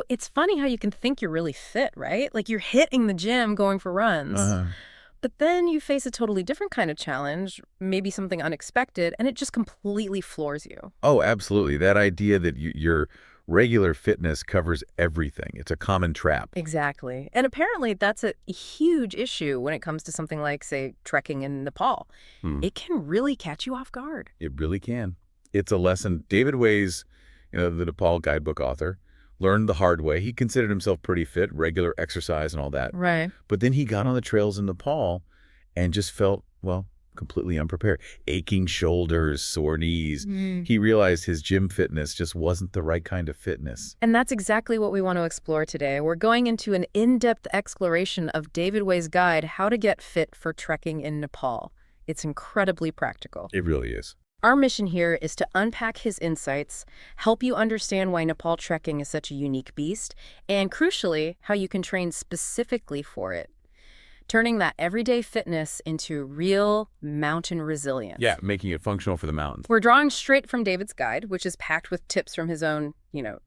it's funny how you can think you're really fit, right? Like you're hitting the gym going for runs. Uh, But then you face a totally different kind of challenge, maybe something unexpected, and it just completely floors you. oh, absolutely. That idea that your regular fitness covers everything. It's a common trap. Exactly. And apparently that's a huge issue when it comes to something like, say, trekking in Nepal. Hmm. It can really catch you off guard. It really can. It's a lesson. David Weiss, the Nepal guidebook author, learned the hard way. He considered himself pretty fit, regular exercise and all that. Right. But then he got on the trails in Nepal and just felt, well, completely unprepared. Aching shoulders, sore knees. He realized his gym fitness just wasn't the right kind of fitness. And that's exactly what we want to explore today. We're going into an in-depth exploration of David Wei's guide, How to Get Fit for Trekking in Nepal. It's incredibly practical. It really is. Our mission here is to unpack his insights, help you understand why Nepal trekking is such a unique beast, and crucially, how you can train specifically for it, turning that everyday fitness into real mountain resilience. Yeah, making it functional for the mountains. We're drawing straight from David's guide, which is packed with tips from his own,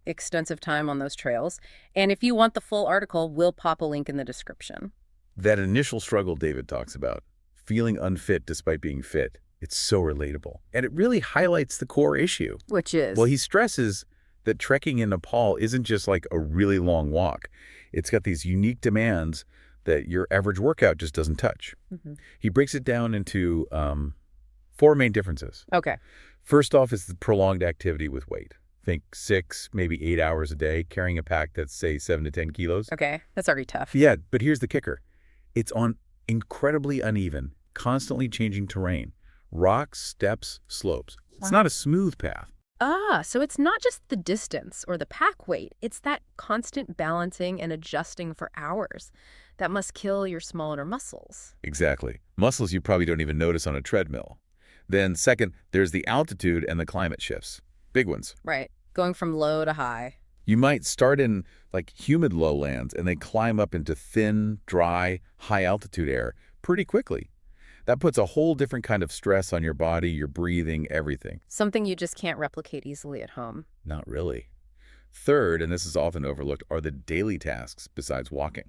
extensive time on those trails. And if you want the full article, we'll pop a link in the description. That initial struggle David talks about, feeling unfit despite being fit, it's so relatable. And it really highlights the core issue. Which is? Well, he stresses that trekking in Nepal isn't just like a really long walk. It's got these unique demands that your average workout just doesn't touch. He breaks it down into 4 main differences. Okay. First off is the prolonged activity with weight. Think 6, maybe 8 hours a day, carrying a pack that's, say, 7 to 10 kilos. Okay. That's already tough. Yeah, but here's the kicker. It's on incredibly uneven, constantly changing terrain. Rocks, steps, slopes. It's not a smooth path. So it's not just the distance or the pack weight. It's that constant balancing and adjusting for hours that must kill your smaller muscles. Exactly. Muscles you probably don't even notice on a treadmill. Then second, there's the altitude and the climate shifts. Big ones. Right. Going from low to high. You might start in like humid lowlands and then climb up into thin, dry, high-altitude air pretty quickly. That puts a whole different kind of stress on your body, your breathing, everything. Something you just can't replicate easily at home. Not really. Third, and this is often overlooked, are the daily tasks besides walking.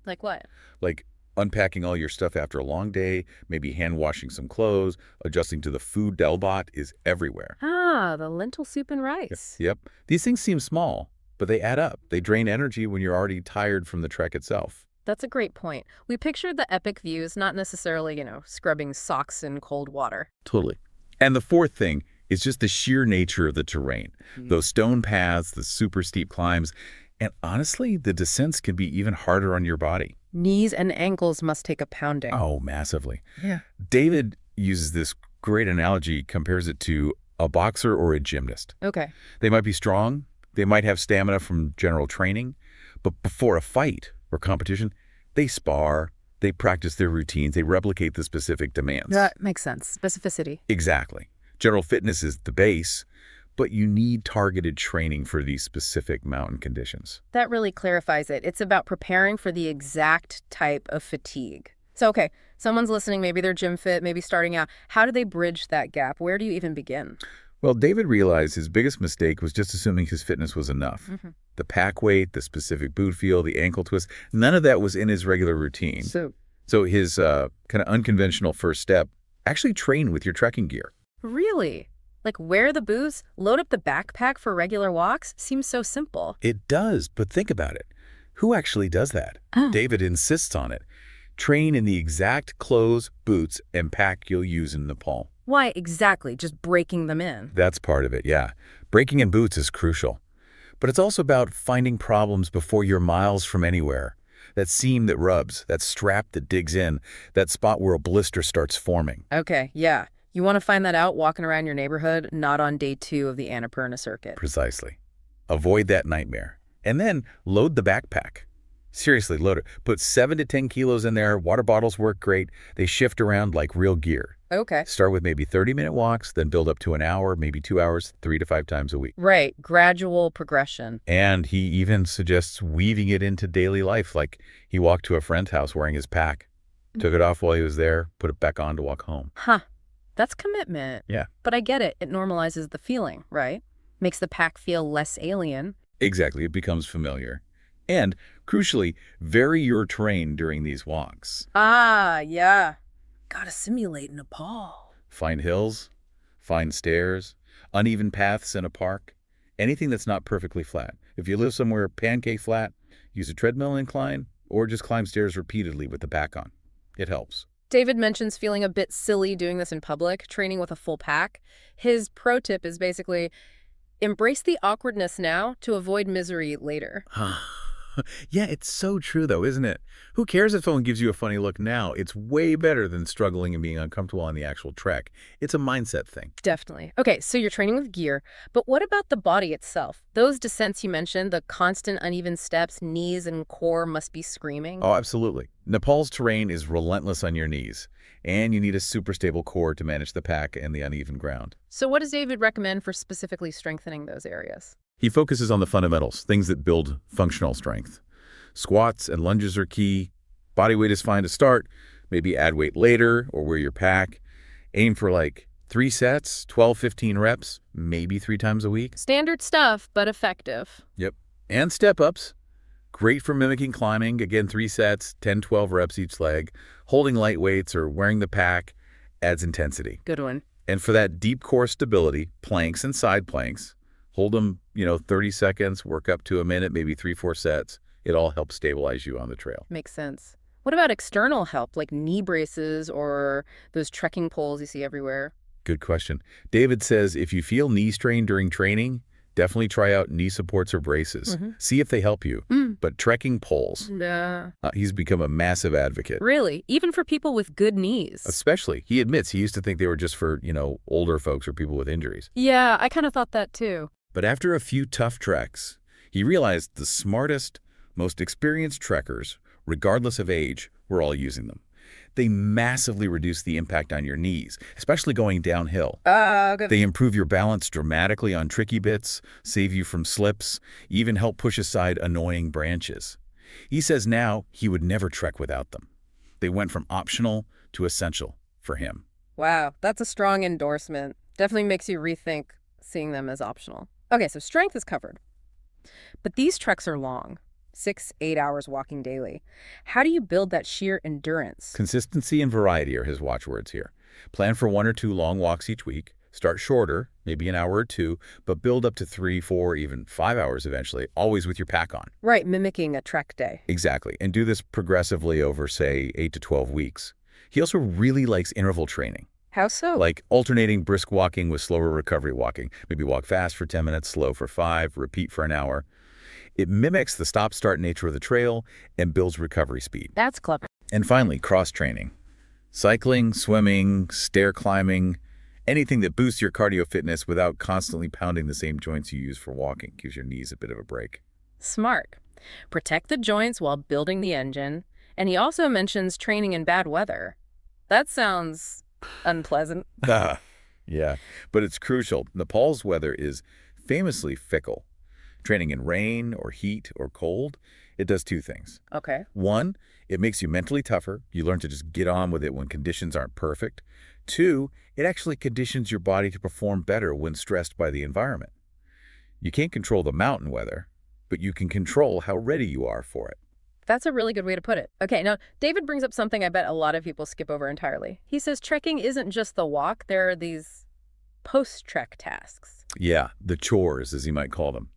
Like what? Like unpacking all your stuff after a long day, maybe hand washing some clothes, adjusting to the food Delbot is everywhere. The lentil soup and rice. Yep. These things seem small, but they add up. They drain energy when you're already tired from the trek itself. That's a great point. We pictured the epic views, not necessarily, scrubbing socks in cold water. Totally. And the fourth thing is just the sheer nature of the terrain. Those stone paths, the super steep climbs, and honestly, the descents can be even harder on your body. Knees and ankles must take a pounding. Oh, massively. Yeah. David uses this great analogy, compares it to a boxer or a gymnast. Okay. They might be strong, they might have stamina from general training, but before a fight or competition, they spar, they practice their routines, they replicate the specific demands. That makes sense. Specificity. Exactly. General fitness is the base, but you need targeted training for these specific mountain conditions. That really clarifies it. It's about preparing for the exact type of fatigue. So, okay, someone's listening, maybe they're gym fit, maybe starting out. How do they bridge that gap? Where do you even begin? Well, David realized his biggest mistake was just assuming his fitness was enough. The pack weight, the specific boot feel, the ankle twist, none of that was in his regular routine. So his kind of unconventional first step, actually train with your trekking gear. Really? Like wear the boots, load up the backpack for regular walks? Seems so simple. It does, but think about it. Who actually does that? David insists on it. Train in the exact clothes, boots, and pack you'll use in Nepal. Why exactly? Just breaking them in? That's part of it, yeah. Breaking in boots is crucial. But it's also about finding problems before you're miles from anywhere. That seam that rubs, that strap that digs in, that spot where a blister starts forming. Okay, yeah. You want to find that out walking around your neighborhood, not on day 2 of the Annapurna circuit. Precisely. Avoid that nightmare. And then load the backpack. Seriously, load it. Put 7 to 10 kilos in there. Water bottles work great. They shift around like real gear. Okay. Start with maybe 30-minute walks, then build up to an hour, maybe 2 hours, 3 to 5 times a week. Right. Gradual progression. And he even suggests weaving it into daily life, like he walked to a friend's house wearing his pack, took it off while he was there, put it back on to walk home. That's commitment. Yeah. But I get it. It normalizes the feeling, right? Makes the pack feel less alien. Exactly, it becomes familiar. And, crucially, vary your terrain during these walks. Ah, yeah. Gotta simulate Nepal. Find hills, find stairs, uneven paths in a park, anything that's not perfectly flat. If you live somewhere pancake flat, use a treadmill incline, or just climb stairs repeatedly with the pack on. It helps. David mentions feeling a bit silly doing this in public, training with a full pack. His pro tip is basically embrace the awkwardness now to avoid misery later. Yeah, it's so true, though, isn't it? Who cares if someone gives you a funny look now? It's way better than struggling and being uncomfortable on the actual trek. It's a mindset thing. Definitely. Okay, so you're training with gear, but what about the body itself? Those descents you mentioned, the constant uneven steps, knees and core must be screaming. Oh, absolutely. Nepal's terrain is relentless on your knees, and you need a super stable core to manage the pack and the uneven ground. So what does David recommend for specifically strengthening those areas? He focuses on the fundamentals, things that build functional strength. Squats and lunges are key. Body weight is fine to start. Maybe add weight later or wear your pack. Aim for like 3 sets, 12, 15 reps, maybe 3 times a week. Standard stuff, but effective. Yep. And step-ups. Great for mimicking climbing. Again, 3 sets, 10, 12 reps each leg. Holding light weights or wearing the pack adds intensity. Good one. And for that deep core stability, planks and side planks. Hold them, 30 seconds, work up to a minute, maybe 3, 4 sets. It all helps stabilize you on the trail. Makes sense. What about external help, like knee braces or those trekking poles you see everywhere? Good question. David says if you feel knee strain during training, definitely try out knee supports or braces. See if they help you. But trekking poles, he's become a massive advocate. Really? Even for people with good knees? Especially, he admits he used to think they were just for, older folks or people with injuries. Yeah, I kind of thought that too. But after a few tough treks, he realized the smartest, most experienced trekkers, regardless of age, were all using them. They massively reduce the impact on your knees, especially going downhill. Good. They improve your balance dramatically on tricky bits, save you from slips, even help push aside annoying branches. He says now he would never trek without them. They went from optional to essential for him. Wow, that's a strong endorsement. Definitely makes you rethink seeing them as optional. Okay, so strength is covered. But these treks are long. 6, 8 hours walking daily. How do you build that sheer endurance? Consistency and variety are his watchwords here. Plan for 1 or 2 long walks each week. Start shorter, maybe an hour or 2, but build up to 3, 4, even 5 hours eventually, always with your pack on. Right, mimicking a trek day. Exactly, and do this progressively over, say, 8 to 12 weeks. He also really likes interval training. How so? Like alternating brisk walking with slower recovery walking. Maybe walk fast for 10 minutes, slow for 5, repeat for an hour. It mimics the stop-start nature of the trail and builds recovery speed. That's clever. And finally, cross-training. Cycling, swimming, stair climbing, anything that boosts your cardio fitness without constantly pounding the same joints you use for walking. Gives your knees a bit of a break. Smart. Protect the joints while building the engine. And he also mentions training in bad weather. That sounds unpleasant. Yeah, but it's crucial. Nepal's weather is famously fickle. Training in rain or heat or cold, it does 2 things. Okay. 1, it makes you mentally tougher. You learn to just get on with it when conditions aren't perfect. 2, it actually conditions your body to perform better when stressed by the environment. You can't control the mountain weather, but you can control how ready you are for it. That's a really good way to put it. Okay, now, David brings up something I bet a lot of people skip over entirely. He says trekking isn't just the walk. There are these post-trek tasks. Yeah, the chores, as you might call them.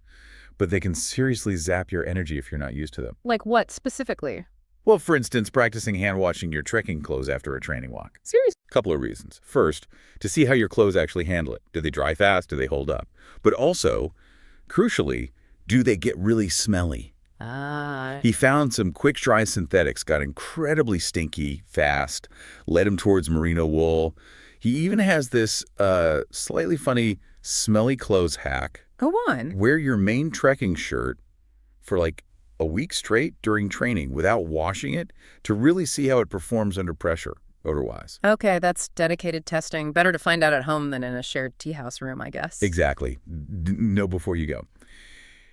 But they can seriously zap your energy if you're not used to them. Like what specifically? Well, for instance, practicing hand-washing your trekking clothes after a training walk. Seriously? Couple of reasons. First, to see how your clothes actually handle it. Do they dry fast? Do they hold up? But also, crucially, do they get really smelly? He found some quick-dry synthetics got incredibly stinky fast, led him towards merino wool. He even has this slightly funny smelly clothes hack. Go on. Wear your main trekking shirt for like a week straight during training without washing it to really see how it performs under pressure odor-wise. Okay, that's dedicated testing. Better to find out at home than in a shared tea house room, I guess. Exactly. Know before you go.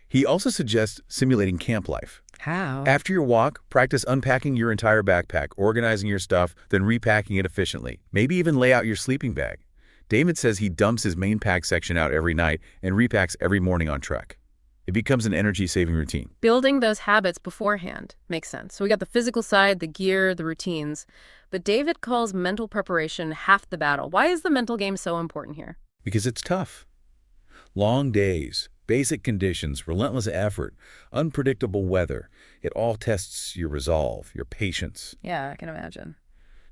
He also suggests simulating camp life. How? After your walk, practice unpacking your entire backpack, organizing your stuff, then repacking it efficiently. Maybe even lay out your sleeping bag. David says he dumps his main pack section out every night and repacks every morning on trek. It becomes an energy-saving routine. Building those habits beforehand makes sense. So we got the physical side, the gear, the routines. But David calls mental preparation half the battle. Why is the mental game so important here? Because it's tough. Long days, basic conditions, relentless effort, unpredictable weather. It all tests your resolve, your patience. Yeah, I can imagine.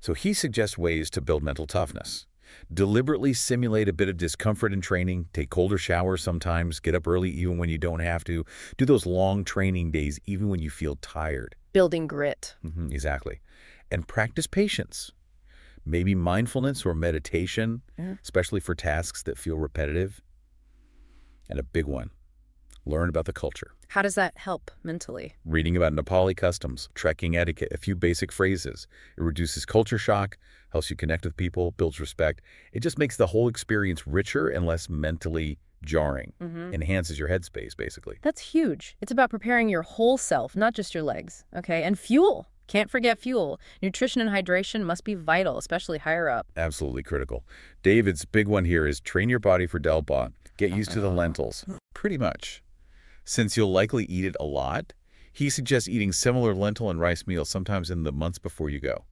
So he suggests ways to build mental toughness. Deliberately simulate a bit of discomfort in training, take colder showers sometimes, get up early even when you don't have to, do those long training days even when you feel tired. Building grit. Exactly. And practice patience. Maybe mindfulness or meditation, especially for tasks that feel repetitive. And a big one, learn about the culture. How does that help mentally? Reading about Nepali customs, trekking etiquette, a few basic phrases. It reduces culture shock, helps you connect with people, builds respect. It just makes the whole experience richer and less mentally jarring. Enhances your headspace, basically. That's huge. It's about preparing your whole self, not just your legs. Okay, and fuel. Can't forget fuel. Nutrition and hydration must be vital, especially higher up. Absolutely critical. David's big one here is train your body for Delpa. Get used to the lentils. Pretty much. Since you'll likely eat it a lot, he suggests eating similar lentil and rice meals sometimes in the months before you go.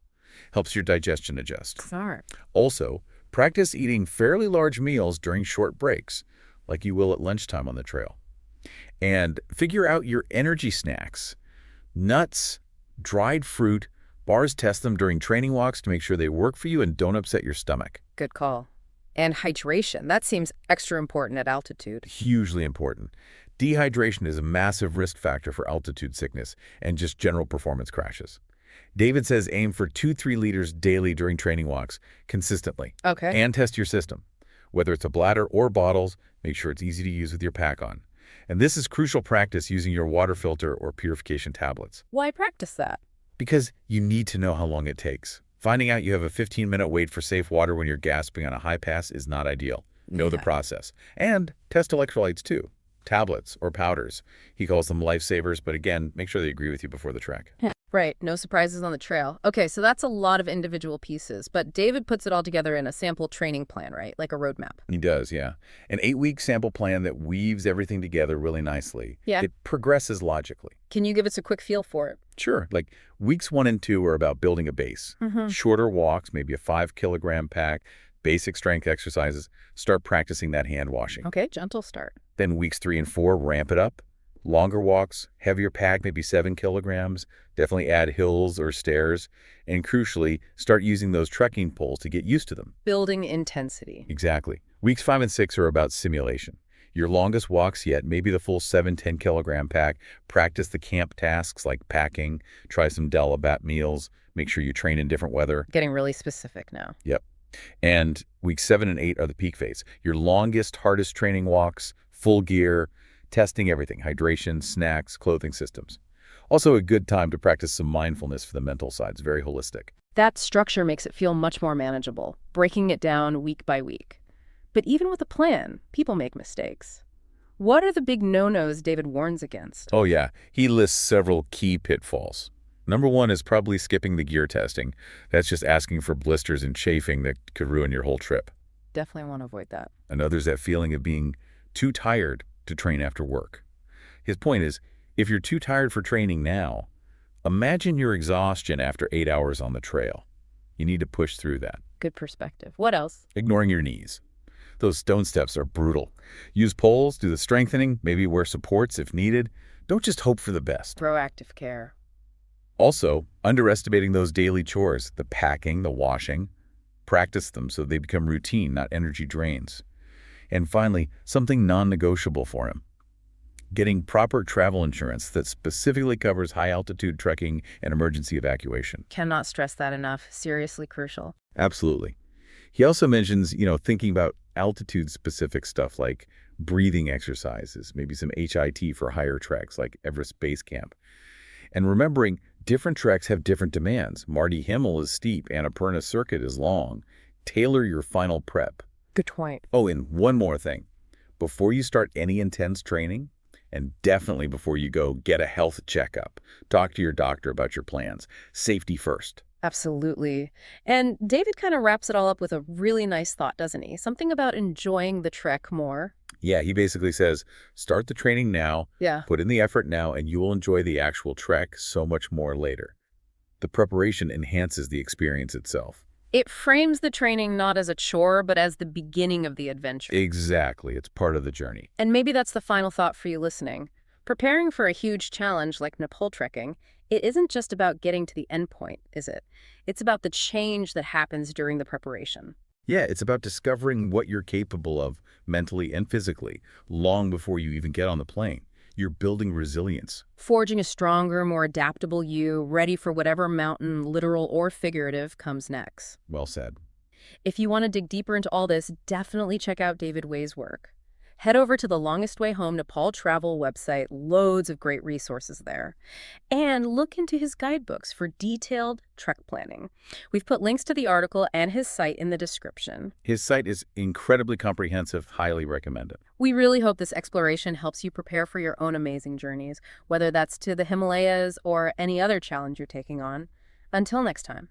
Helps your digestion adjust. Smart. Also, practice eating fairly large meals during short breaks, like you will at lunchtime on the trail. And figure out your energy snacks. Nuts, dried fruit, bars, test them during training walks to make sure they work for you and don't upset your stomach. Good call. And hydration. That seems extra important at altitude. Hugely important. Dehydration is a massive risk factor for altitude sickness and just general performance crashes. David says aim for 2-3 liters daily during training walks, consistently. Okay. And test your system. Whether it's a bladder or bottles, make sure it's easy to use with your pack on. And this is crucial practice using your water filter or purification tablets. Why practice that? Because you need to know how long it takes. Finding out you have a 15-minute wait for safe water when you're gasping on a high pass is not ideal. Know the process. And test electrolytes too. Tablets or powders. He calls them lifesavers, but again, make sure they agree with you before the trek. Right. No surprises on the trail. Okay, so that's a lot of individual pieces, but David puts it all together in a sample training plan, right? Like a roadmap. He does, yeah. An 8-week sample plan that weaves everything together really nicely. Yeah. It progresses logically. Can you give us a quick feel for it? Sure. Like weeks 1 and 2 are about building a base. Shorter walks, maybe a 5-kilogram pack, basic strength exercises. Start practicing that hand washing. Okay, gentle start. Then weeks 3 and 4, ramp it up. Longer walks, heavier pack, maybe 7 kilograms. Definitely add hills or stairs. And crucially, start using those trekking poles to get used to them. Building intensity. Exactly. Weeks 5 and 6 are about simulation. Your longest walks yet, maybe the full 7-10 kilogram pack. Practice the camp tasks like packing. Try some Delabat meals. Make sure you train in different weather. Getting really specific now. Yep. And weeks 7 and 8 are the peak phase. Your longest, hardest training walks, full gear, testing everything, hydration, snacks, clothing systems. Also a good time to practice some mindfulness for the mental side. It's very holistic. That structure makes it feel much more manageable, breaking it down week by week. But even with a plan, people make mistakes. What are the big no-nos David warns against? Oh yeah, he lists several key pitfalls. Number 1 is probably skipping the gear testing. That's just asking for blisters and chafing that could ruin your whole trip. Definitely want to avoid that. Another is that feeling of being too tired to train after work. His point is, if you're too tired for training now, imagine your exhaustion after 8 hours on the trail. You need to push through that. Good perspective. What else? Ignoring your knees. Those stone steps are brutal. Use poles, do the strengthening, maybe wear supports if needed. Don't just hope for the best. Proactive care. Also, underestimating those daily chores, the packing, the washing. Practice them so they become routine, not energy drains. And finally, something non-negotiable for him. Getting proper travel insurance that specifically covers high-altitude trekking and emergency evacuation. Cannot stress that enough. Seriously crucial. Absolutely. He also mentions, thinking about altitude-specific stuff like breathing exercises, maybe some HIT for higher treks like Everest Base Camp. And remembering, different treks have different demands. Mardi Himmel is steep, Annapurna Circuit is long. Tailor your final prep. Good point. Oh, and one more thing. Before you start any intense training, and definitely before you go, get a health checkup. Talk to your doctor about your plans. Safety first. Absolutely. And David kind of wraps it all up with a really nice thought, doesn't he? Something about enjoying the trek more. Yeah, he basically says, start the training now, Yeah. put in the effort now, and you will enjoy the actual trek so much more later. The preparation enhances the experience itself. It frames the training not as a chore, but as the beginning of the adventure. Exactly. It's part of the journey. And maybe that's the final thought for you listening. Preparing for a huge challenge like Nepal trekking, it isn't just about getting to the end point, is it? It's about the change that happens during the preparation. Yeah, it's about discovering what you're capable of mentally and physically long before you even get on the plane. You're building resilience. Forging a stronger, more adaptable you, ready for whatever mountain, literal or figurative, comes next. Well said. If you want to dig deeper into all this, definitely check out David Way's work. Head over to the Longest Way Home Nepal travel website, loads of great resources there. And look into his guidebooks for detailed trek planning. We've put links to the article and his site in the description. His site is incredibly comprehensive, highly recommend it. We really hope this exploration helps you prepare for your own amazing journeys, whether that's to the Himalayas or any other challenge you're taking on. Until next time.